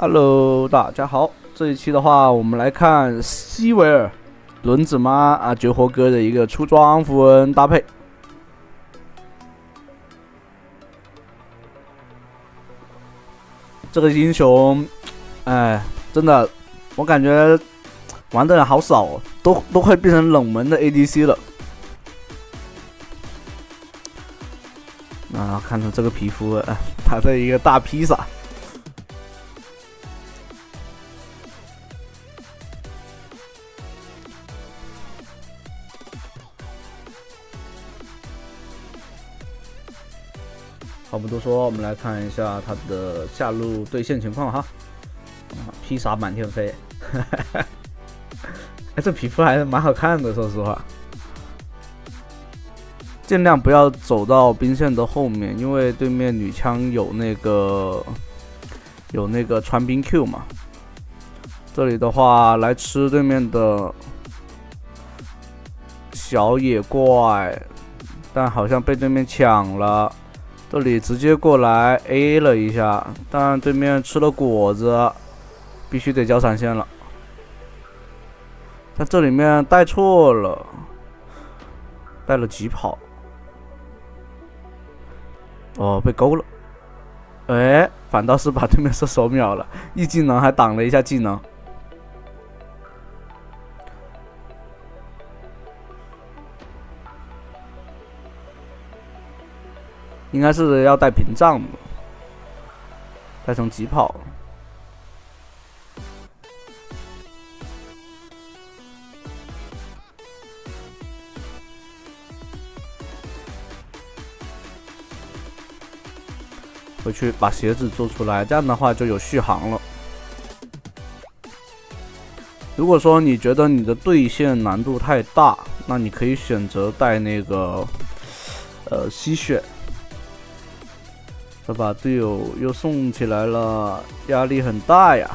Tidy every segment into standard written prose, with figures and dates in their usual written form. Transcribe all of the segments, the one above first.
Hello，大家好。这一期的话，我们来看希维尔轮子妈绝活哥的一个出装符文搭配。这个英雄，真的，我感觉玩的人好少哦，都快变成冷门的 ADC 了。看着这个皮肤，他的一个大披萨。话不多说，我们来看一下他的下路对线情况哈。披萨满天飞，这皮肤还是蛮好看的，说实话。尽量不要走到兵线的后面，因为对面女枪有那个穿兵 Q 嘛。这里的话来吃对面的小野怪，但好像被对面抢了。这里直接过来 A 了一下，但对面吃了果子，必须得交闪现了。但这里面带错了，带了疾跑。被勾了。反倒是把对面射手秒了，E技能还挡了一下技能。应该是要带屏障的，带成疾跑。回去把鞋子做出来，这样的话就有续航了。如果说你觉得你的对线难度太大，那你可以选择带那个吸血。这把队友又送起来了，压力很大呀。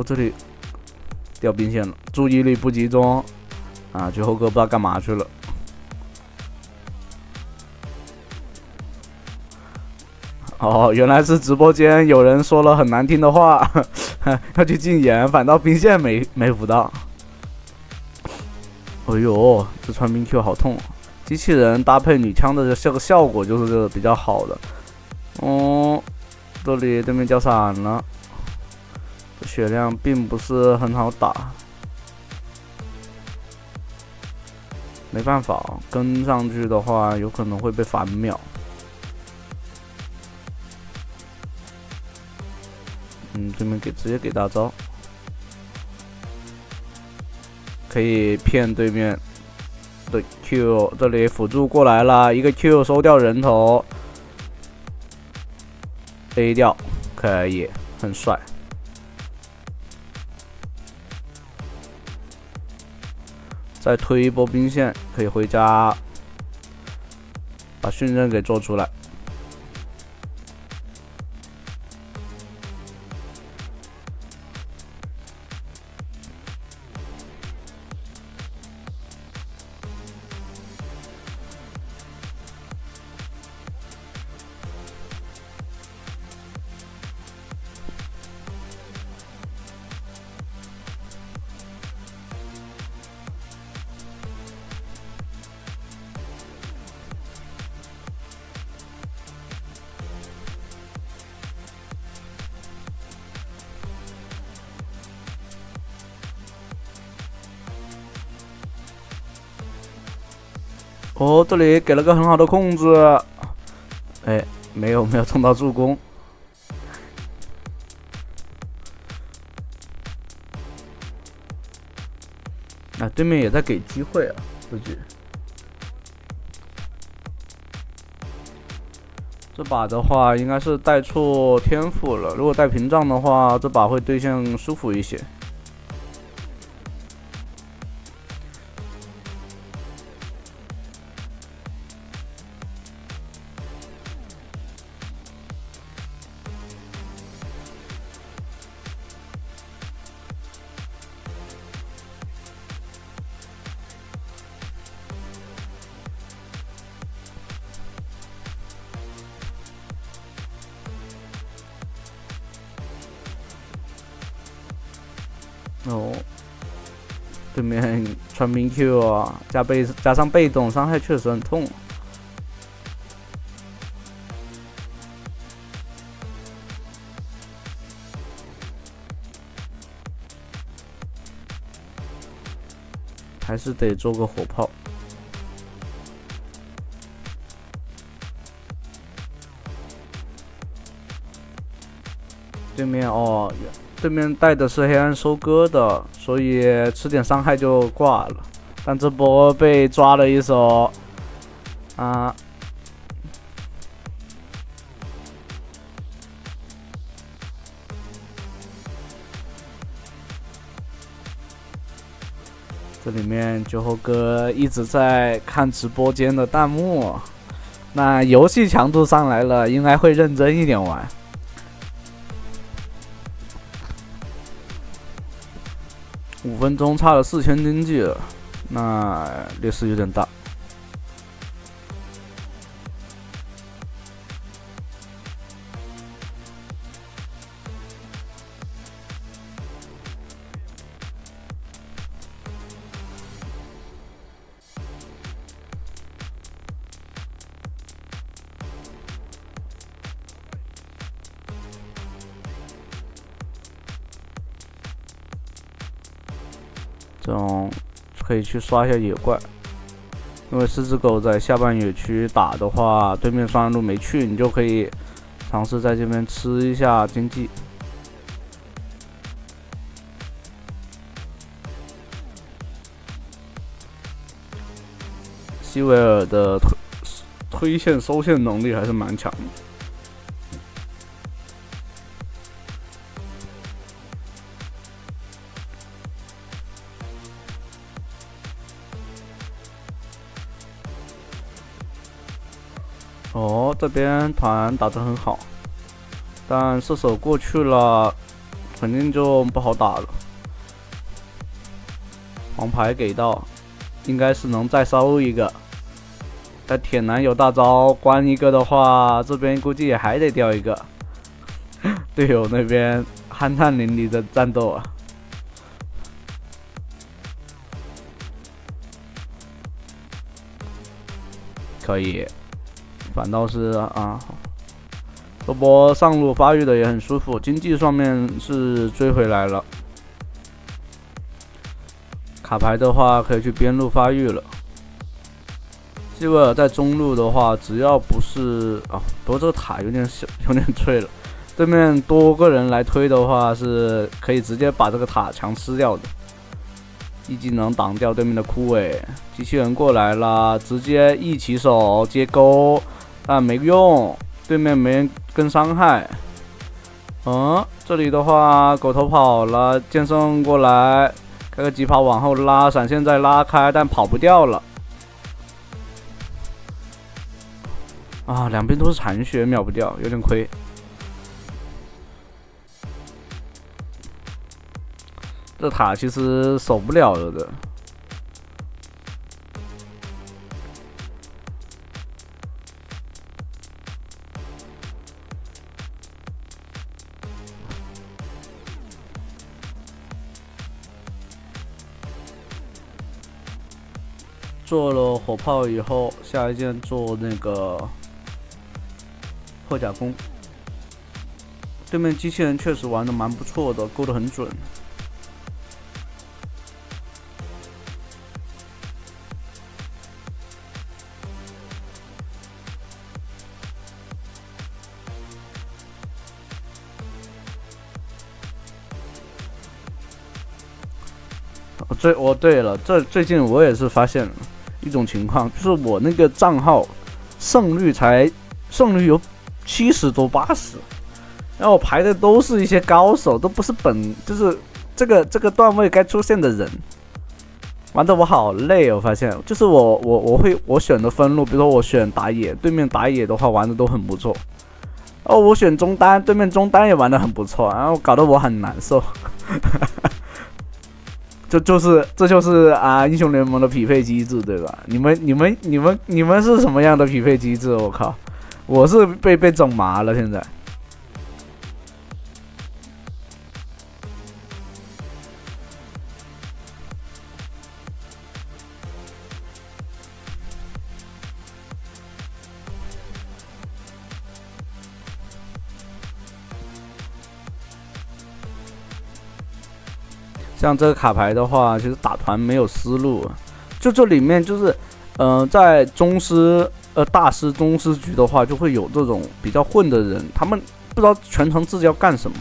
这里掉兵线了，注意力不集中绝后哥不知道干嘛去了。原来是直播间有人说了很难听的话，要去禁言，反倒兵线没补到。这穿兵 Q 好痛啊！机器人搭配女枪的这个效果就是这个比较好的。这里对面交闪了，血量并不是很好打，没办法，跟上去的话有可能会被反秒。对面直接给大招，可以骗对面的 Q。这里辅助过来了，一个 Q 收掉人头 ，A 掉，可以，很帅。再推一波兵线，可以回家把训刃给做出来。这里给了个很好的控制，没有冲到助攻。对面也在给机会啊，自己。这把的话应该是带错天赋了，如果带屏障的话，这把会对线舒服一些。哦，对面传兵 Q 啊，加上被动伤害确实很痛。还是得做个火炮。对面哦，对面带的是黑暗收割的，所以吃点伤害就挂了。但这波被抓了一手啊！这里面酒后哥一直在看直播间的弹幕，那游戏强度上来了，应该会认真一点玩。5分钟差了4000经济了，那劣势有点大。这种可以去刷一下野怪，因为狮子狗在下半野区打的话，对面双人路没去，你就可以尝试在这边吃一下经济。希维尔的推线收线能力还是蛮强的。哦，这边团打得很好，但射手过去了，肯定就不好打了。黄牌给到，应该是能再收一个。但铁男有大招关一个的话，这边估计也还得掉一个。队友那边酣畅淋漓的战斗啊！可以。反倒是啊，这波上路发育的也很舒服，经济上面是追回来了。卡牌的话可以去边路发育了。希维尔在中路的话，只要不是啊，不过这个塔有点脆了。对面多个人来推的话，是可以直接把这个塔强吃掉的。一技能挡掉对面的枯萎，机器人过来了，直接一起手接钩。但没用，对面没人跟伤害。这里的话，狗头跑了，剑圣过来，开个疾跑往后拉，闪现再拉开，但跑不掉了。啊，两边都是残血，秒不掉，有点亏。这塔其实守不了了的。做了火炮以后，下一件做那个破甲弓。对面机器人确实玩的蛮不错的，勾得很准。对了，最近我也是发现了一种情况，就是我那个账号胜率有70多80，然后我排的都是一些高手，都不是就是这个段位该出现的人，玩得我好累。我发现就是我选的分路，比如说我选打野，对面打野的话玩的都很不错，然后我选中单，对面中单也玩得很不错，然后搞得我很难受。这就是啊，英雄联盟的匹配机制，对吧？你们是什么样的匹配机制？我靠，我是被整麻了，现在。像这个卡牌的话，其实打团没有思路，就这里面就是，在宗师、大师、宗师局的话，就会有这种比较混的人，他们不知道全程自己要干什么。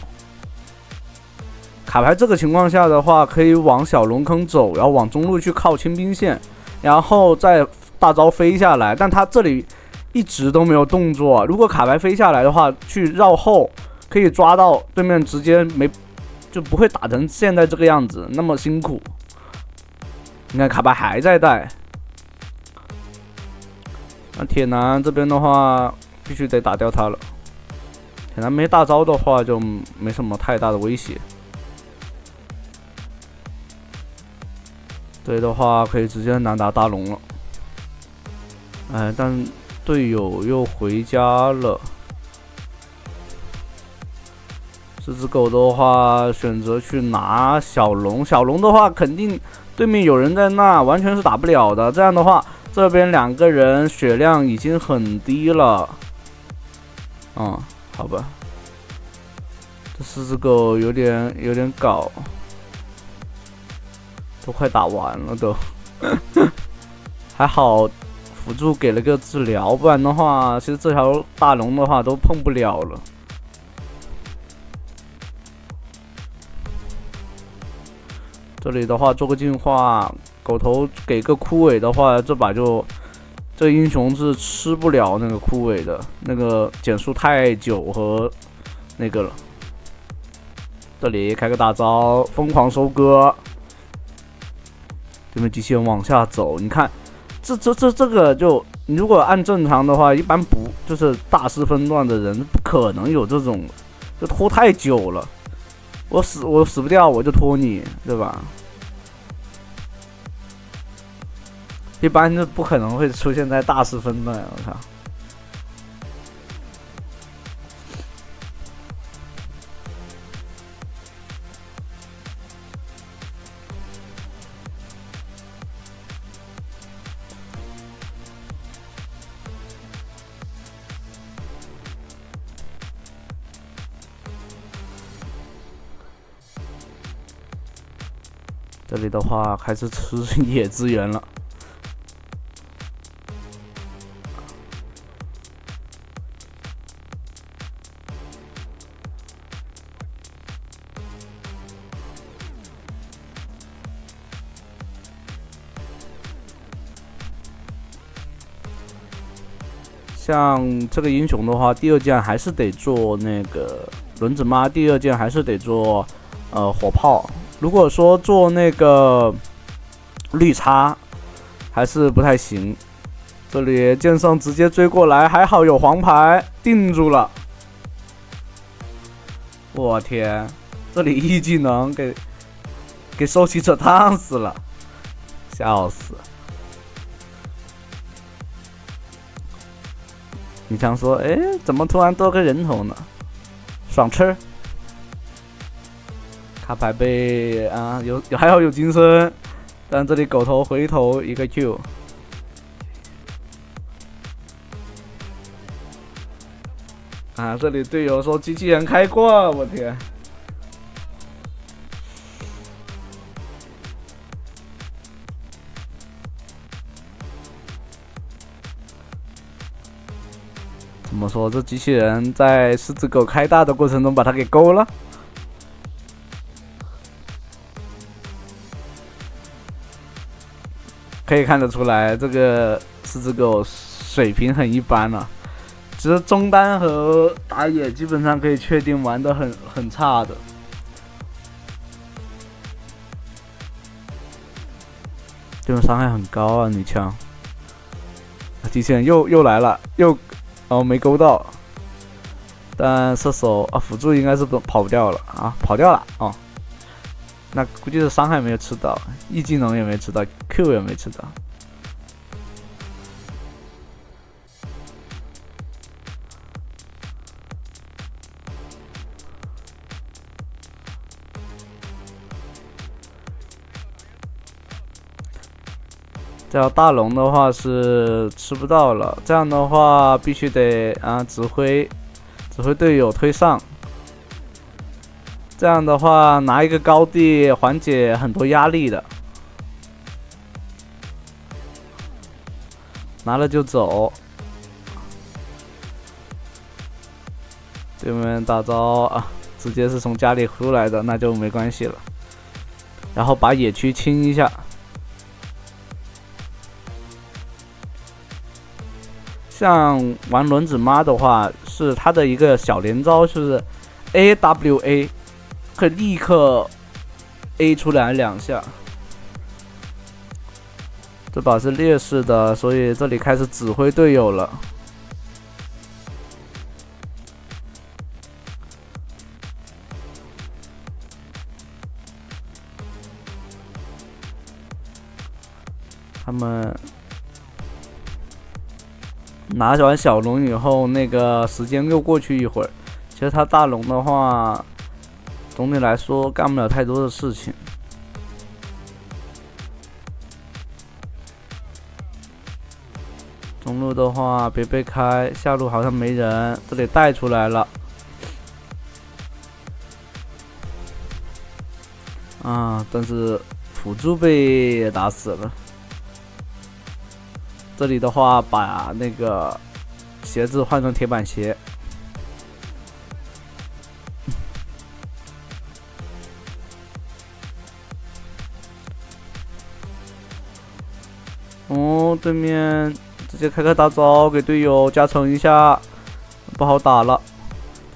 卡牌这个情况下的话，可以往小龙坑走，然后往中路去靠清兵线，然后再大招飞下来，但他这里一直都没有动作。如果卡牌飞下来的话，去绕后可以抓到对面，直接就不会打成现在这个样子那么辛苦。你看卡牌还在带，那铁男这边的话必须得打掉他了。铁男没大招的话就没什么太大的威胁。这里的话可以直接难打大龙了。哎，但队友又回家了。这只狗的话选择去拿小龙，小龙的话肯定对面有人在那，完全是打不了的。这样的话，这边2个人血量已经很低了。好吧，这4只狗有点搞，都快打完了都。还好辅助给了个治疗，不然的话，其实这条大龙的话都碰不了了。这里的话做个净化，狗头给个枯萎的话，这英雄是吃不了那个枯萎的，那个减速太久和那个了。这里开个大招，疯狂收割，对面机器人往下走，你看，这个就你如果按正常的话，一般不就是大师分段的人不可能有这种，就拖太久了。我死不掉，我就拖你，对吧？一般就不可能会出现在大师分段，我靠！这里的话开始吃野资源了。像这个英雄的话，第2件还是得做那个轮子妈，第2件还是得做火炮。如果说做那个绿叉，还是不太行。这里剑圣直接追过来，还好有黄牌定住了。我天，这里一技能给收集者烫死了，笑死！你想说，哎，怎么突然多个人头呢？爽吃！卡牌被还好有金身，但这里狗头回头一个 Q。这里队友说机器人开挂，我天！怎么说？这机器人在狮子狗开大的过程中把它给勾了。可以看得出来，这个狮子狗水平很一般了。其实中单和打野基本上可以确定玩得很差的。对面伤害很高啊，女枪。机器人又来了，没勾到，但射手辅助应该是跑不掉了啊，跑掉了哦。那估计是伤害没有吃到， E 技能也没吃到， Q 也没吃到。这条大龙的话是吃不到了，这样的话必须得指挥队友推上。这样的话拿一个高地缓解很多压力的，拿了就走。对面大招啊，直接是从家里出来的，那就没关系了。然后把野区清一下。像玩轮子妈的话，是它的一个小连招，就是 AWA， 可以立刻 A 出来2下。这把是劣势的，所以这里开始指挥队友了。他们拿完小龙以后，那个时间又过去一会儿。其实他大龙的话，总体来说干不了太多的事情。中路的话别被开，下路好像没人，这里带出来了。啊，但是辅助被打死了。这里的话，把那个鞋子换成铁板鞋。哦，对面直接开个大招给队友加成一下，不好打了。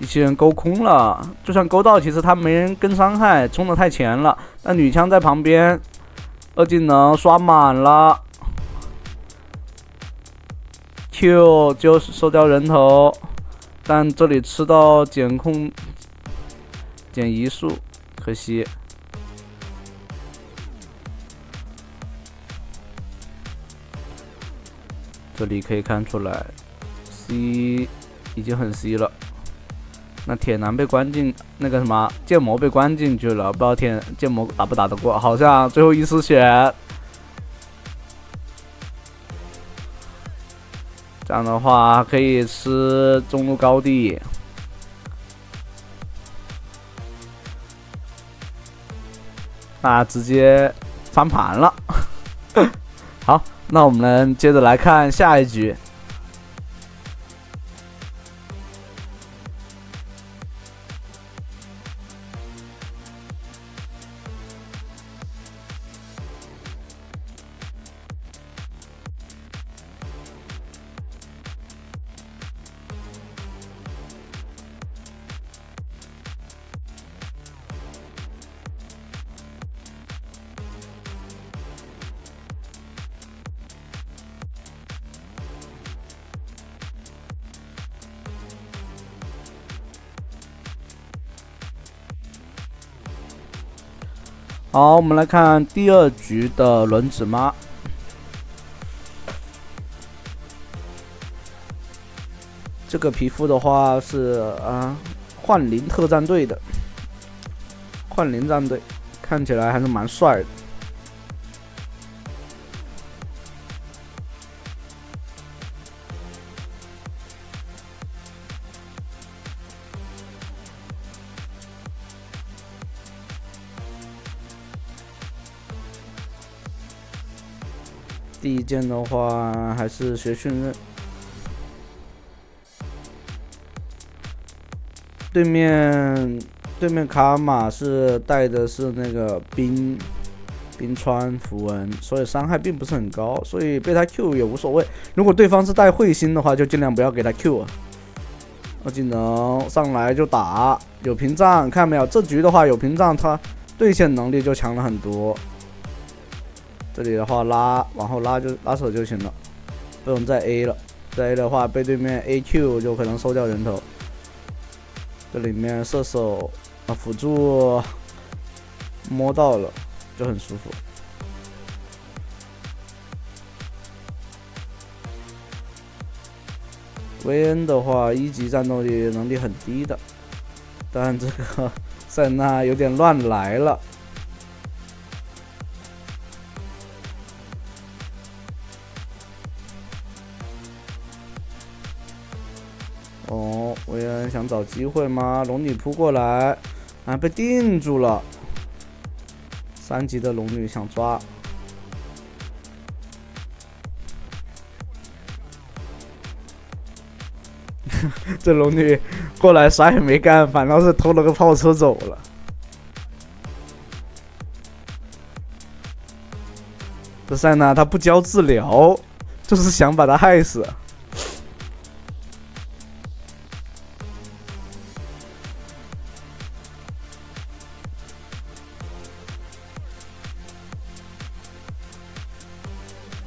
机器人勾空了，就算勾到，其实他没人跟伤害，冲得太前了。但女枪在旁边，2技能刷满了。Q 就是收掉人头，但这里吃到减移速，可惜。这里可以看出来 ，C 已经很 C 了。那铁男被关进，那个什么剑魔被关进去了，不知道剑魔打不打得过，好像最后一丝血。这样的话可以吃中路高地，那直接翻盘了。好，那我们接着来看下一局。好，我们来看第2局的轮子妈。这个皮肤的话是幻灵特战队的，幻灵战队看起来还是蛮帅的。第一件的话还是学训刃，对面卡玛是带的是那个冰川符文，所以伤害并不是很高，所以被他 Q 也无所谓。如果对方是带彗星的话，就尽量不要给他 Q 啊。2技能上来就打，有屏障，看到没有？这局的话有屏障，他对线能力就强了很多。这里的话往后拉手就行了，不用再 A 了。再 A 的话被对面 AQ 就可能收掉人头。这里面射手辅助摸到了，就很舒服。维恩的话1级战斗力能力很低的，但这个塞纳有点乱来了。哦，维恩想找机会吗？龙女扑过来，啊，被定住了。3级的龙女想抓，这龙女过来啥也没干，反倒是偷了个炮车走了。这塞纳他不交治疗，就是想把他害死。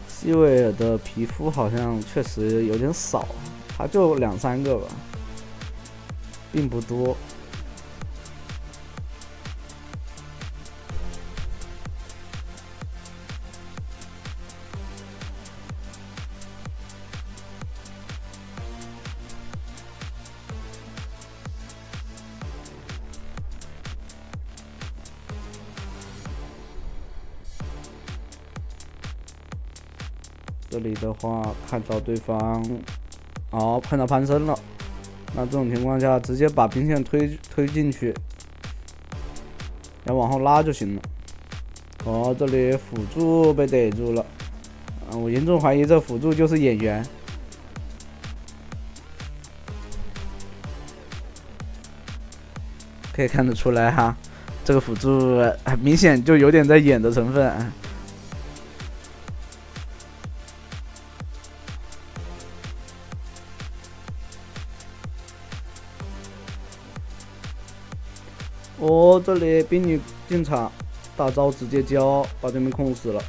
希维尔的皮肤好像确实有点少，他就2、3个吧，并不多。这里的话，看到对方，看到潘森了，那这种情况下，直接把兵线推进去，要往后拉就行了。这里辅助被逮住了，我严重怀疑这辅助就是演员。可以看得出来哈，这个辅助很明显就有点在演的成分。这里兵女进场，大招直接交，把对面控死了。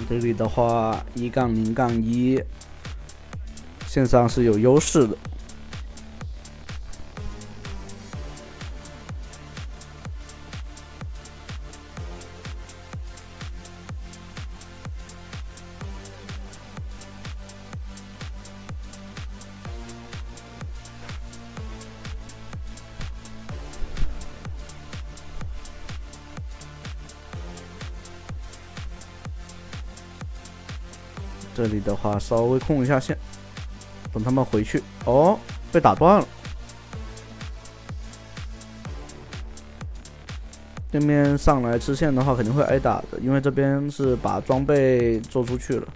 这里的话，1-0-1，线上是有优势的。这里的话，稍微控一下线，等他们回去。被打断了。对面上来吃线的话，肯定会挨打的，因为这边是把装备做出去了。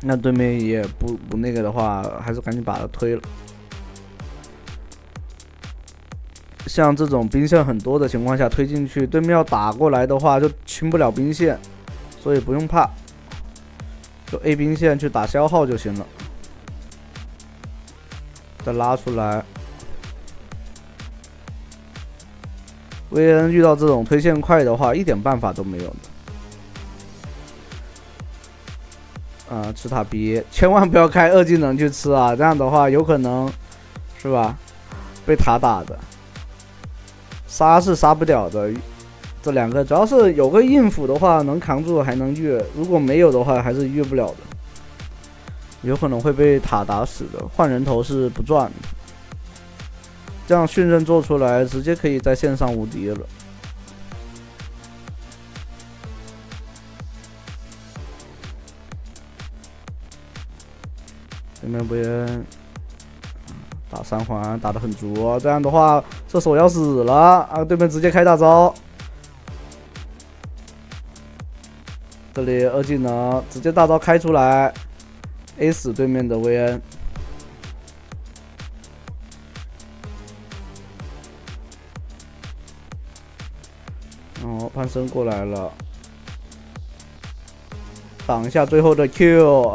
那对面也不那个的话，还是赶紧把它推了。像这种兵线很多的情况下推进去，对面要打过来的话就清不了兵线，所以不用怕。就 A 兵线去打消耗就行了，再拉出来。薇恩遇到这种推线快的话，一点办法都没有的。吃塔皮，千万不要开2技能去吃啊！这样的话有可能，是吧？被塔打的，杀是杀不了的。这2个，只要是有个硬辅的话，能扛住还能越；如果没有的话，还是越不了的，有可能会被塔打死的。换人头是不赚的，这样训刃做出来，直接可以在线上无敌了。对面不言打3环打得很足，这样的话射手要死了对面直接开大招。这里2技能直接大招开出来 ，A 死对面的薇恩。潘森过来了，挡一下最后的 Q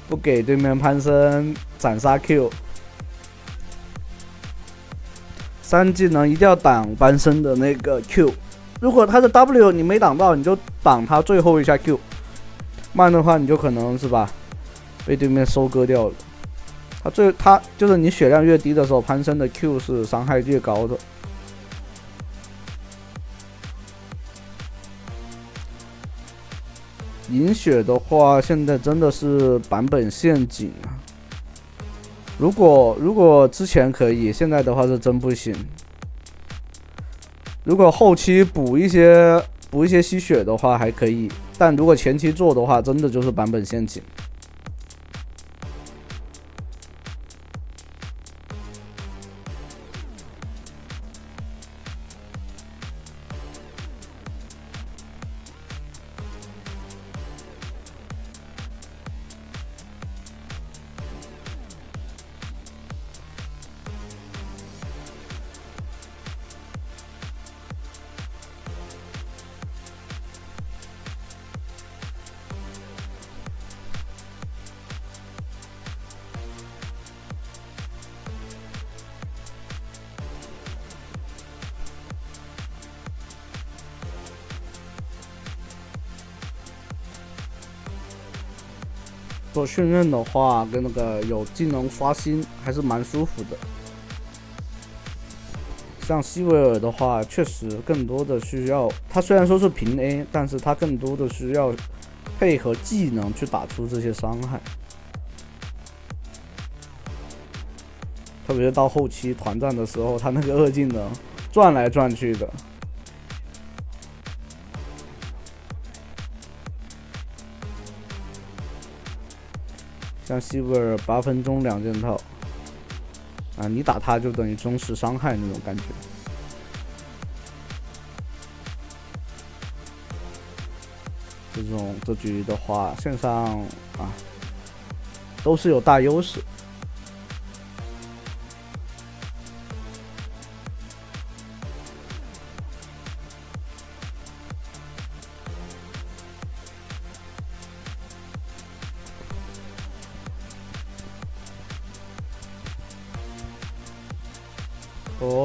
不给对面潘森斩杀 Q。3技能一定要挡潘森的那个 Q。如果他的 W 你没挡到，你就挡他最后一下 Q，慢的话你就可能是吧被对面收割掉了。他就是你血量越低的时候，潘森的 Q 是伤害越高的。银血的话，现在真的是版本陷阱啊！如果之前可以，现在的话是真不行。如果后期补一些吸血的话还可以，但如果前期做的话，真的就是版本陷阱。做训练的话，跟那个有技能刷新还是蛮舒服的。像希维尔的话，确实更多的需要，他虽然说是平 A， 但是他更多的需要配合技能去打出这些伤害。特别是到后期团战的时候，他那个二技能转来转去的。像希维尔8分钟2件套，啊，你打他就等于忠实伤害那种感觉。这局的话，线上啊都是有大优势。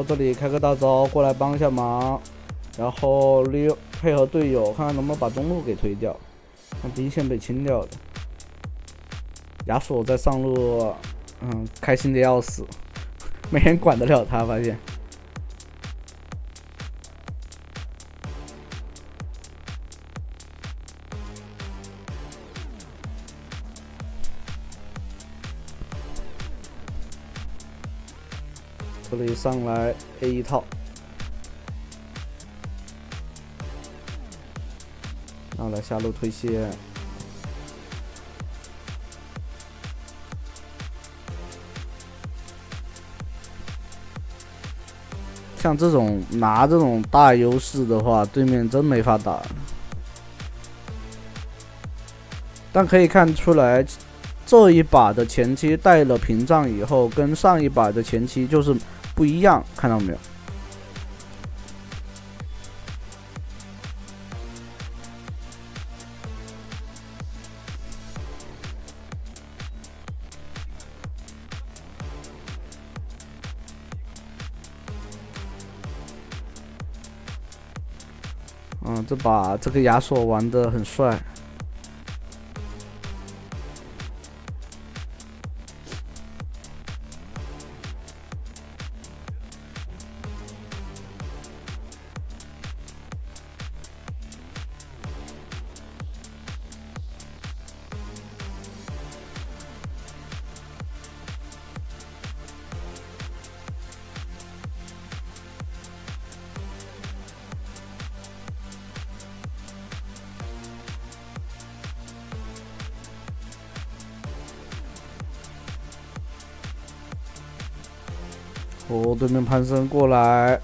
这里开个大招过来帮一下忙，然后配合队友看看能不能把中路给推掉，看兵线被清掉了。亚索在上路，开心的要死，没人管得了他，发现。这里上来 A 一套，然后来下路推线，像这种拿这种大优势的话，对面真没法打。但可以看出来，这一把的前期带了屏障以后，跟上一把的前期就是不一样，看到没有？这把这个亚索玩得很帅。对面潘森过来，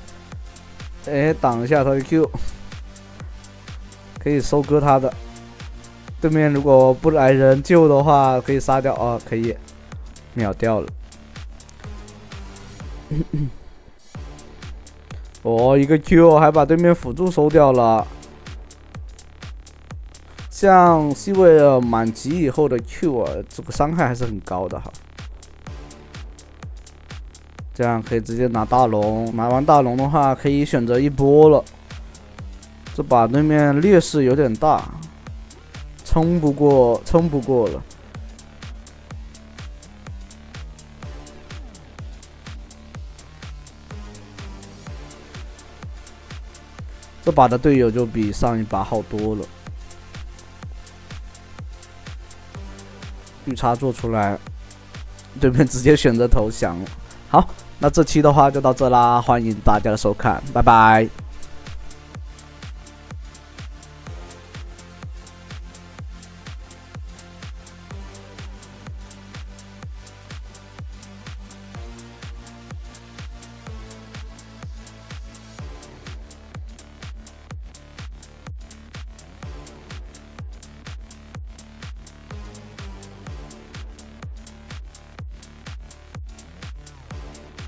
挡一下他的 Q， 可以收割他的。对面如果不来人救的话，可以杀掉可以秒掉了。一个 Q 还把对面辅助收掉了。像希维尔满级以后的 Q 这个伤害还是很高的哈。这样可以直接拿大龙，拿完大龙的话可以选择一波了。这把对面劣势有点大，冲不过了。这把的队友就比上一把好多了。绿插做出来，对面直接选择投降了。好，那这期的话就到这啦，欢迎大家的收看，拜拜。